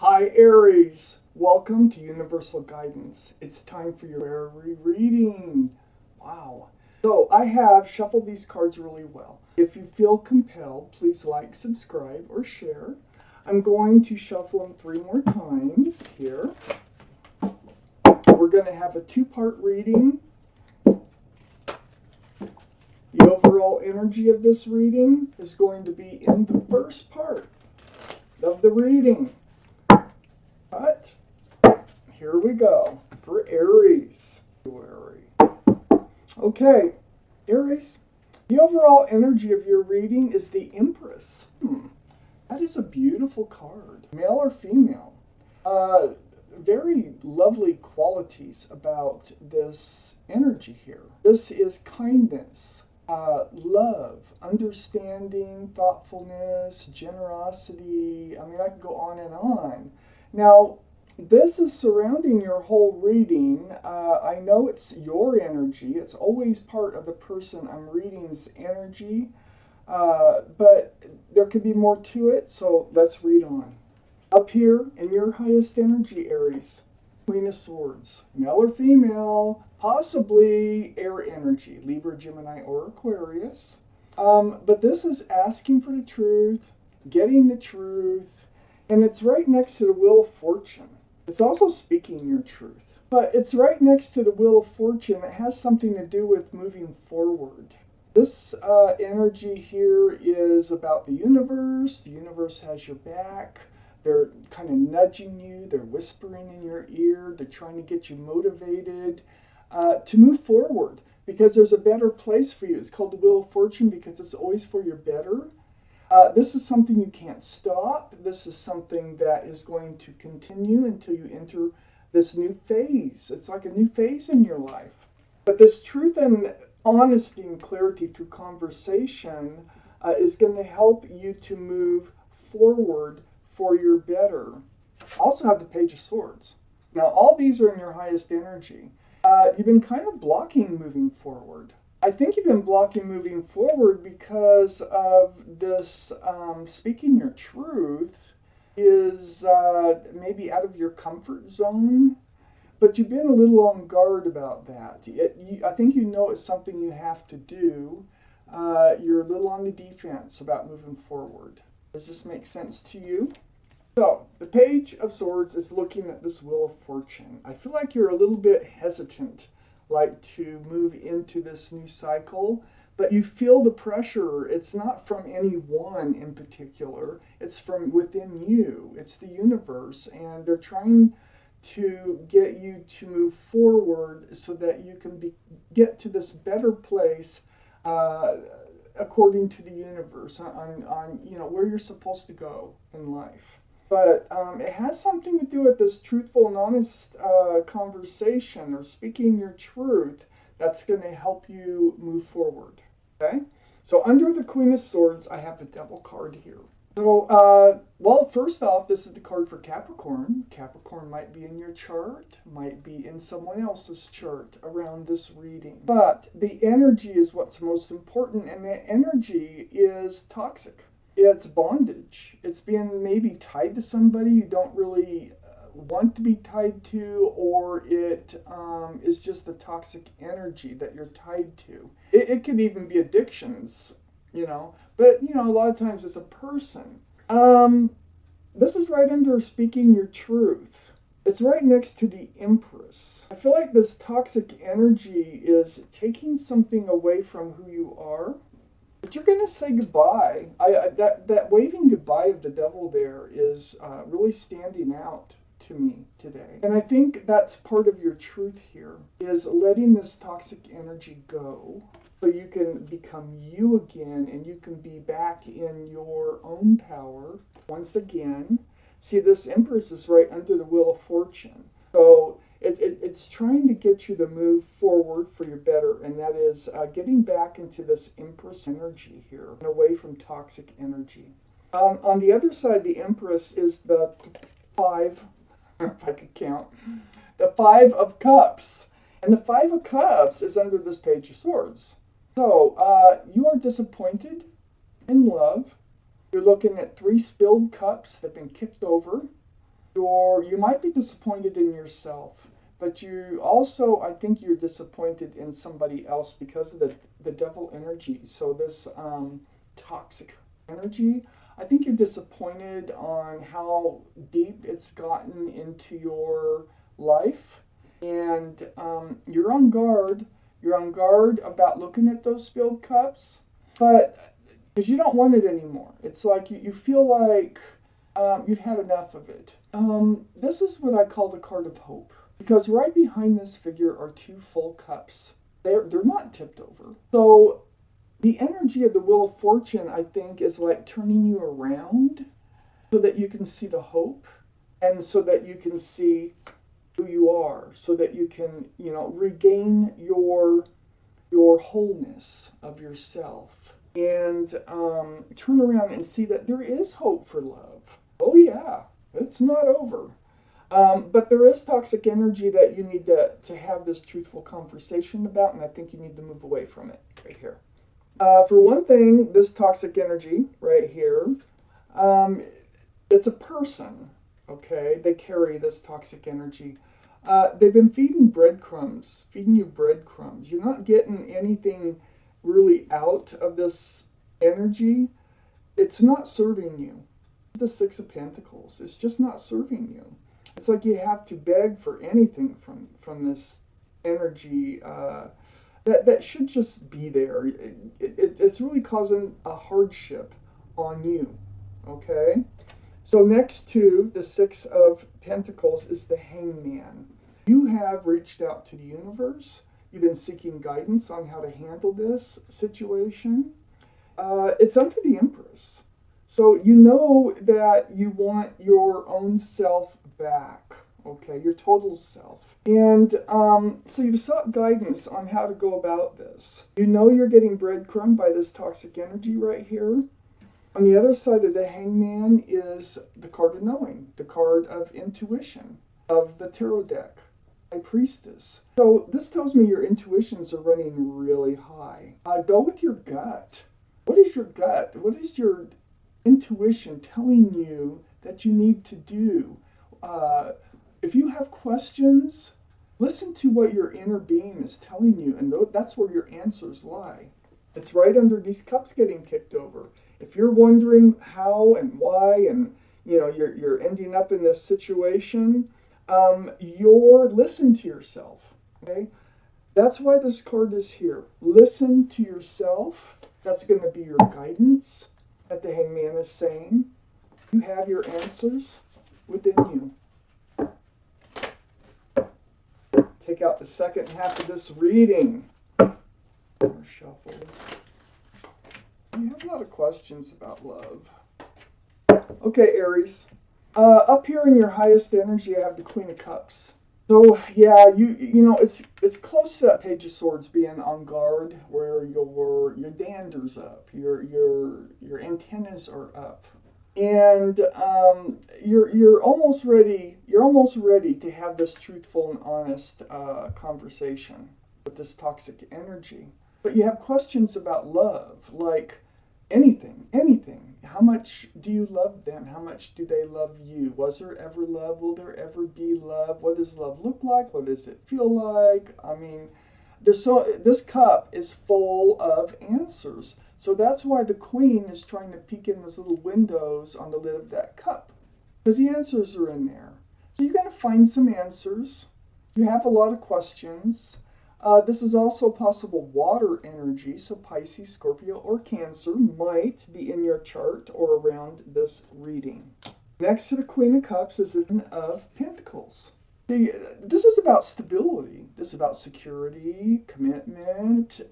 Hi Aries, welcome to Universal Guidance. It's time for your Aries reading. Wow. So I have shuffled these cards really well. If you feel compelled, please like, subscribe, or share. I'm going to shuffle them 3 more times here. We're going to have a 2-part reading. The overall energy of this reading is going to be in the first part of the reading. But here we go for Aries. Okay, Aries, the overall energy of your reading is the Empress. That is a beautiful card, male or female. Very lovely qualities about this energy here. This is kindness, love, understanding, thoughtfulness, generosity. I mean, I could go on and on. Now, this is surrounding your whole reading. I know it's your energy. It's always part of the person I'm reading's energy. But there could be more to it, so let's read on. Up here in your highest energy, Aries, Queen of Swords, male or female, possibly air energy, Libra, Gemini, or Aquarius. But this is asking for the truth, getting the truth, and it's right next to the Wheel of Fortune. It's also speaking your truth. But it's right next to the Wheel of Fortune. It has something to do with moving forward. This energy here is about the universe. The universe has your back. They're kind of nudging you. They're whispering in your ear. They're trying to get you motivated to move forward because there's a better place for you. It's called the Wheel of Fortune because it's always for your better. This is something you can't stop. This is something that is going to continue until you enter this new phase. It's like a new phase in your life. But this truth and honesty and clarity through conversation is going to help you to move forward for your better. Also have the Page of Swords. Now, all these are in your highest energy. You've been kind of blocking moving forward. I think you've been blocking moving forward because of this speaking your truth is maybe out of your comfort zone, but you've been a little on guard about that. I think you know it's something you have to do. You're a little on the defense about moving forward. Does this make sense to you? So, the Page of Swords is looking at this Wheel of Fortune. I feel like you're a little bit hesitant to move into this new cycle, but you feel the pressure. It's not from anyone in particular. It's from within you. It's the universe, and they're trying to get you to move forward so that you can get to this better place according to the universe on where you're supposed to go in life. But it has something to do with this truthful and honest conversation or speaking your truth that's going to help you move forward. Okay? So under the Queen of Swords, I have the Devil card here. So, well, first off, this is the card for Capricorn. Capricorn might be in your chart, might be in someone else's chart around this reading. But the energy is what's most important, and the energy is toxic. It's bondage. It's being maybe tied to somebody you don't really want to be tied to, or it is just the toxic energy that you're tied to. It could even be addictions, but a lot of times it's a person. This is right under speaking your truth. It's right next to the Empress. I feel like this toxic energy is taking something away from who you are. But you're going to say goodbye. That waving goodbye of the Devil there is really standing out to me today. And I think that's part of your truth here, is letting this toxic energy go so you can become you again and you can be back in your own power once again. See, this Empress is right under the Wheel of Fortune. So it's trying to get you to move forward for your better, and that is getting back into this Empress energy here and away from toxic energy. On the other side, the Empress is the 5, if I could count, the 5 of Cups. And the 5 of Cups is under this Page of Swords. So you are disappointed in love. You're looking at 3 spilled cups that have been kicked over. you might be disappointed in yourself, but you also, I think you're disappointed in somebody else because of the devil energy. So this toxic energy, I think you're disappointed on how deep it's gotten into your life, and you're on guard. You're on guard about looking at those spilled cups, but because you don't want it anymore. It's like you feel like you've had enough of it. This is what I call the card of hope, because right behind this figure are two full cups. They're not tipped over. So the energy of the Wheel of Fortune, I think, is like turning you around so that you can see the hope, and so that you can see who you are, so that you can, regain your wholeness of yourself, and turn around and see that there is hope for love. Oh yeah, it's not over. But there is toxic energy that you need to have this truthful conversation about, and I think you need to move away from it right here. For one thing, this toxic energy right here, it's a person, okay? They carry this toxic energy. They've been feeding you breadcrumbs. You're not getting anything really out of this energy. It's not serving you. The Six of Pentacles, it's just not serving you. It's like you have to beg for anything from this energy that should just be there. It's really causing a hardship on you, okay? So next to the Six of Pentacles is the Hangman. You have reached out to the universe. You've been seeking guidance on how to handle this situation. It's up to the Empress. So you know that you want your own self back, okay, your total self. And so you've sought guidance on how to go about this. You know you're getting breadcrumbed by this toxic energy right here. On the other side of the Hangman is the card of knowing, the card of intuition of the tarot deck, High Priestess. So this tells me your intuitions are running really high. Go with your gut. What is your gut? What is your intuition telling you that you need to do? If you have questions, listen to what your inner being is telling you, and that's where your answers lie. It's right under these cups getting kicked over. If you're wondering how and why, and you're ending up in this situation, listen to yourself. Okay, that's why this card is here. Listen to yourself. That's going to be your guidance. That the Hangman is saying, you have your answers within you. Take out the second half of this reading. More shuffle. You have a lot of questions about love. Okay, Aries. Up here in your highest energy, I have the Queen of Cups. So yeah, it's close to that Page of Swords being on guard, where your dander's up, your antennas are up, and you're almost ready. You're almost ready to have this truthful and honest conversation with this toxic energy. But you have questions about love, like anything. How much do you love them? How much do they love you? Was there ever love? Will there ever be love? What does love look like? What does it feel like? I mean, this cup is full of answers. So that's why the Queen is trying to peek in those little windows on the lid of that cup, because the answers are in there. So you're going to find some answers. You have a lot of questions. This is also possible water energy, so Pisces, Scorpio, or Cancer might be in your chart or around this reading. Next to the Queen of Cups is the Ten of Pentacles. See, this is about stability. This is about security, commitment.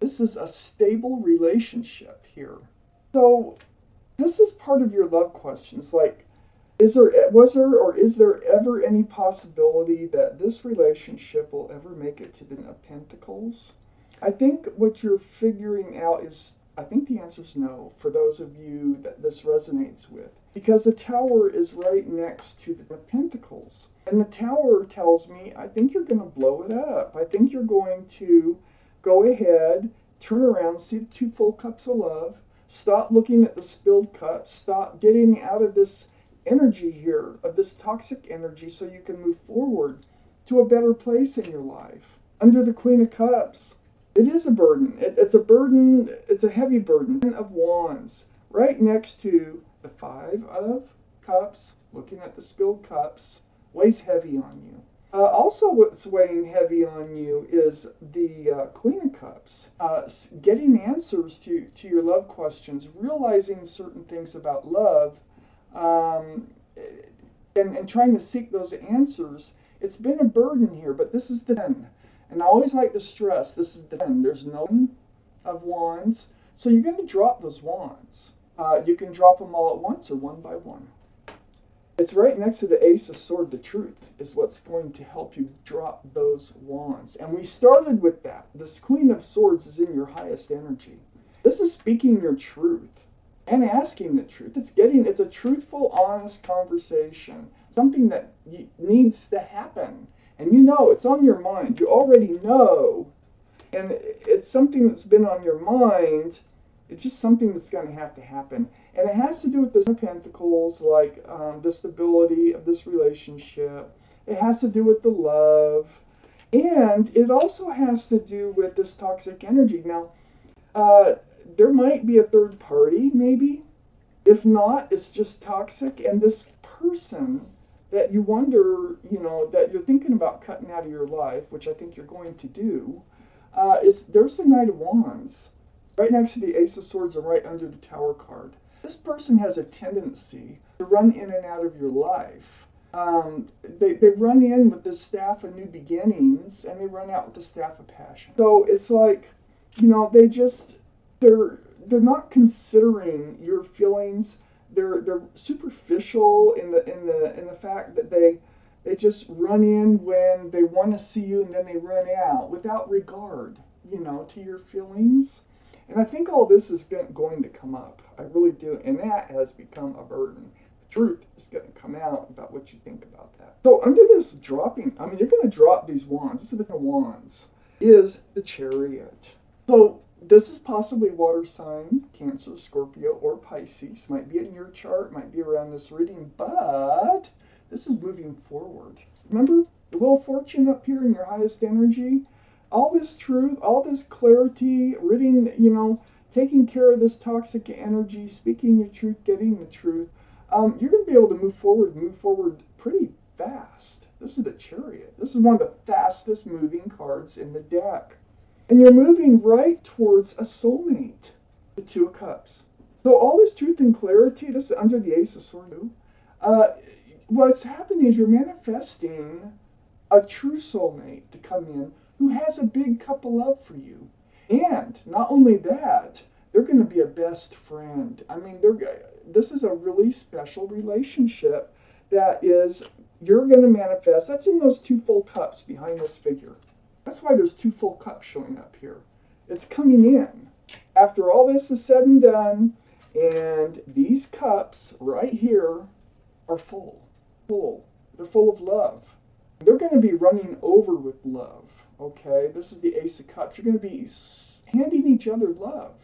This is a stable relationship here. So this is part of your love questions, like, is there ever any possibility that this relationship will ever make it to the Ten of Pentacles? I think what you're figuring out is, I think the answer is no, for those of you that this resonates with. Because the Tower is right next to the Ten of Pentacles. And the Tower tells me, I think you're going to blow it up. I think you're going to go ahead, turn around, see the two full cups of love, stop looking at the spilled cups, stop getting out of this energy here, of this toxic energy, so you can move forward to a better place in your life. Under the Queen of Cups, it is a burden. It's a burden, it's a heavy burden. Ten of Wands, right next to the Five of Cups, looking at the spilled cups, weighs heavy on you. Also, what's weighing heavy on you is the Queen of Cups. Getting answers to your love questions, realizing certain things about love, and trying to seek those answers. It's been a burden here, but this is the 10. And I always like to stress, this is the 10. There's no of Wands, so you're going to drop those wands. You can drop them all at once or one by one. It's right next to the Ace of Swords. The truth is what's going to help you drop those wands. And we started with that. This Queen of Swords is in your highest energy. This is speaking your truth and asking the truth. It's a truthful, honest conversation. Something that needs to happen. And you know, it's on your mind. You already know. And it's something that's been on your mind. It's just something that's going to have to happen. And it has to do with this Pentacles, like the stability of this relationship. It has to do with the love. And it also has to do with this toxic energy. Now, there might be a third party, maybe. If not, it's just toxic. And this person that you wonder, that you're thinking about cutting out of your life, which I think you're going to do, there's the Knight of Wands. Right next to the Ace of Swords and right under the Tower card. This person has a tendency to run in and out of your life. They run in with the Staff of New Beginnings, and they run out with the Staff of Passion. So it's like, they're not considering your feelings. They're superficial in the fact that they just run in when they want to see you, and then they run out without regard, to your feelings. And I think all this is going to come up. I really do. And that has become a burden. The truth is going to come out about what you think about that. So under this dropping, you're going to drop these wands. This is the wands. Is the Chariot. So this is possibly water sign, Cancer, Scorpio, or Pisces. Might be in your chart, might be around this reading, but this is moving forward. Remember the Wheel of Fortune up here in your highest energy? All this truth, all this clarity, reading, taking care of this toxic energy, speaking your truth, getting the truth, you're going to be able to move forward pretty fast. This is the Chariot. This is one of the fastest moving cards in the deck. And you're moving right towards a soulmate, the Two of Cups. So all this truth and clarity, this is under the Ace of Swords. What's happening is you're manifesting a true soulmate to come in who has a big cup of love for you. And not only that, they're going to be a best friend. This is a really special relationship that you're going to manifest. That's in those two full cups behind this figure. That's why there's two full cups showing up here. It's coming in. After all this is said and done, and these cups right here are full. They're full of love. They're going to be running over with love. Okay, this is the Ace of Cups. You're going to be handing each other love.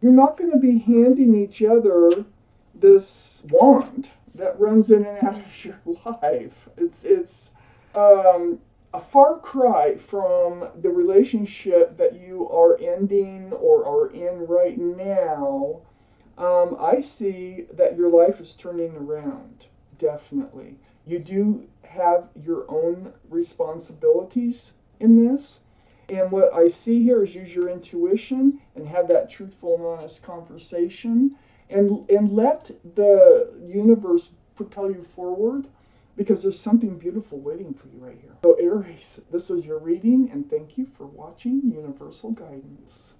You're not going to be handing each other this wand that runs in and out of your life. It's a far cry from the relationship that you are ending or are in right now. I see that your life is turning around, definitely. You do have your own responsibilities in this. And what I see here is use your intuition and have that truthful and honest conversation and let the universe propel you forward, because there's something beautiful waiting for you right here. So Aries, this was your reading, and thank you for watching Universal Guidance.